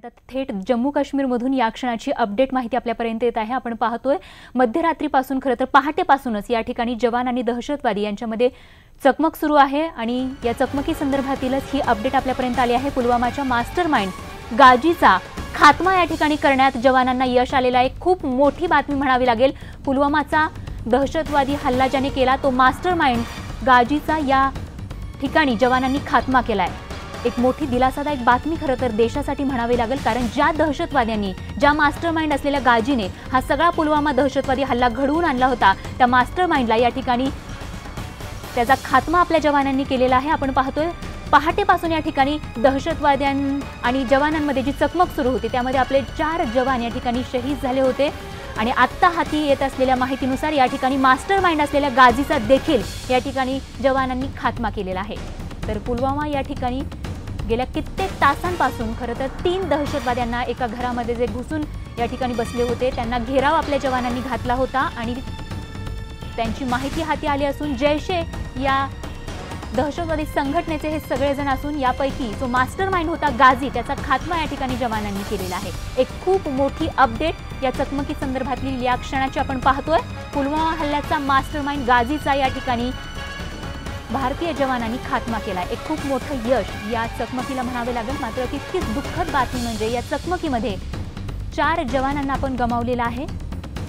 आता थेट जम्मू काश्मीरमधून या क्षणाची अपडेट माहिती आपल्यापर्यंत येत आहे। आपण पाहतोय मध्यरात्रीपासून खरं तर पहाटेपासूनच या ठिकाणी जवान आणि दहशतवादी यांच्यामध्ये चकमक सुरू आहे आणि या चकमकी संदर्भातीलच ही अपडेट आपल्यापर्यंत आली आहे। पुलवामाच्या मास्टरमाइंड गाजीचा खात्मा या ठिकाणी करण्यात जवानांना यश आलेलं आहे। खूप मोठी बातमी म्हणावी लागेल। पुलवामाचा दहशतवादी हल्ला ज्याने केला तो मास्टरमाइंड गाजीचा या ठिकाणी जवानांनी खात्मा केलाय। एक मोठी दिलासादायक बातमी खरं तर देशासाठी म्हणावी लागेल, कारण ज्या दहशतवाद्यांनी ज्या मास्टरमाइंड असलेल्या गाजीने हा सगळा पुलवामा दहशतवादी हल्ला घडवून आणला होता त्या मास्टरमाइंडला या ठिकाणी त्याचा खात्मा आपल्या जवानांनी केलेला आहे। आपण पाहतोय पहाटेपासून या ठिकाणी दहशतवाद्यां आणि जवानांमध्ये जी चकमक सुरू होती त्यामध्ये आपले 4 जवान या ठिकाणी शहीद झाले होते आणि आत्ता हाती येत असलेल्या माहितीनुसार या ठिकाणी मास्टरमाइंड असलेल्या गाजीचा देखील या ठिकाणी जवानांनी खात्मा केलेला आहे। तर पुलवामा या ठिकाणी गेल्या कित्येक तासांपासून खरं तर 3 दहशतवाद्यांना एका घरामध्ये जे घुसून या ठिकाणी बसले होते त्यांना घेराव आपल्या जवानांनी घातला होता आणि त्यांची माहिती हाती आली असून जैशे या दहशतवादी संघटनेचे हे सगळेजण असून यापैकी जो मास्टरमाइंड होता गाजी त्याचा खात्मा या ठिकाणी जवानांनी केलेला आहे। एक खूप मोठी अपडेट या चकमकी संदर्भातली या क्षणाची आपण पाहतोय। पुलवामा हल्ल्याचा मास्टरमाइंड गाजीचा या ठिकाणी भारतीय जवानांनी खात्मा केलाय। एक खूप मोठं यश या चकमकीला म्हणावे लागेल। मात्र तितकीच दुःखद बातमी म्हणजे या चकमकीमध्ये 4 जवानांना आपण गमावलेला आहे।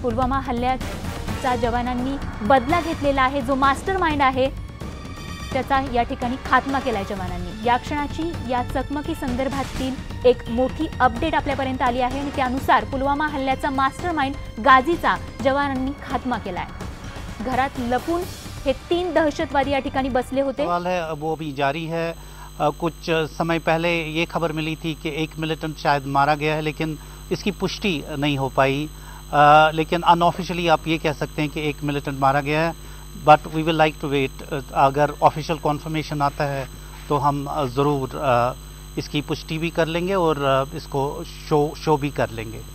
पुलवामा हल्ल्याचा जवानांनी बदला घेतलेला आहे। जो मास्टरमाइंड आहे त्याचा या ठिकाणी खात्मा केलाय जवानांनी। या क्षणाची या चकमकी संदर्भातील एक मोठी अपडेट आपल्यापर्यंत आली आहे आणि त्यानुसार पुलवामा हल्ल्याचा मास्टरमाइंड गाजीचा जवानांनी खात्मा केलाय। घरात लपून हे 3 दहशतवादी या ठिकाणी बसले होते। सवाल है वो अभी जारी है। कुछ समय पहले ये खबर मिली थी कि एक मिलिटेंट शायद मारा गया है, लेकिन इसकी पुष्टि नहीं हो पाई। लेकिन अनऑफिशियली आप ये कह सकते हैं कि एक मिलिटेंट मारा गया है, but we will like to wait. अगर ऑफिशियल कॉन्फर्मेशन आता है तो हम ज़रूर इसकी पुष्टि भी कर लेंगे और इसको शो भी कर लेंगे।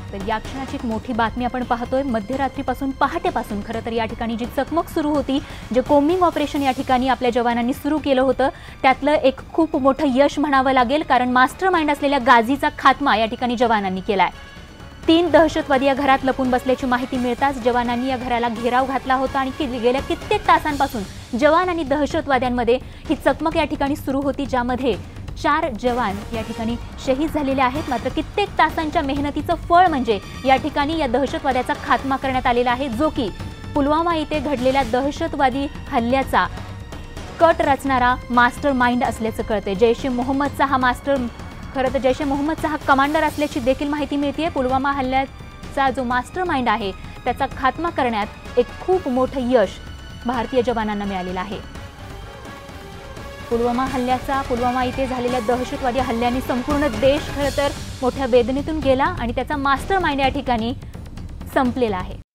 तर या क्षणाची एक मोठी बातमी आपण पाहतोय। मध्यरात्रीपासून पहाटेपासून खरं तर या ठिकाणी जी चकमक सुरू होती, जे कोम्बिंग ऑपरेशन या ठिकाणी आपल्या जवानांनी सुरू केलं होतं त्यातलं एक खूप मोठं यश म्हणावं लागेल, कारण मास्टरमाइंड असलेल्या गाजीचा खात्मा या ठिकाणी जवानांनी केलाय। 3 दहशतवादी या घरात लपून बसल्याची माहिती मिळताच जवानांनी या घराला घेराव घातला होता आणि गेल्या कित्येक तासांपासून जवान आणि दहशतवाद्यांमध्ये ही चकमक या ठिकाणी सुरू होती, ज्यामध्ये 4 जवान या ठिकाणी शहीद झालेले आहेत। मात्र कित्येक तासांच्या मेहनतीचं फळ म्हणजे या ठिकाणी या दहशतवाद्याचा खात्मा करण्यात आलेला आहे, जो की पुलवामा येथे घडलेल्या दहशतवादी हल्ल्याचा कट रचणारा मास्टरमाइंड असल्याचं कळते। जैश-ए मोहम्मदचा हा खरं तर जैश-ए मोहम्मदचा हा कमांडर असल्याची देखील माहिती मिळते। पुलवामा हल्ल्याचा जो मास्टरमाइंड आहे त्याचा खात्मा करण्यात एक खूप मोठं यश भारतीय जवानांना मिळालेलं आहे। पुलवामा इथे झालेल्या दहशतवादी हल्ल्याने संपूर्ण देश खरं तर मोठ्या वेदनेतून गेला आणि त्याचा मास्टरमाइंड या ठिकाणी संपलेला आहे।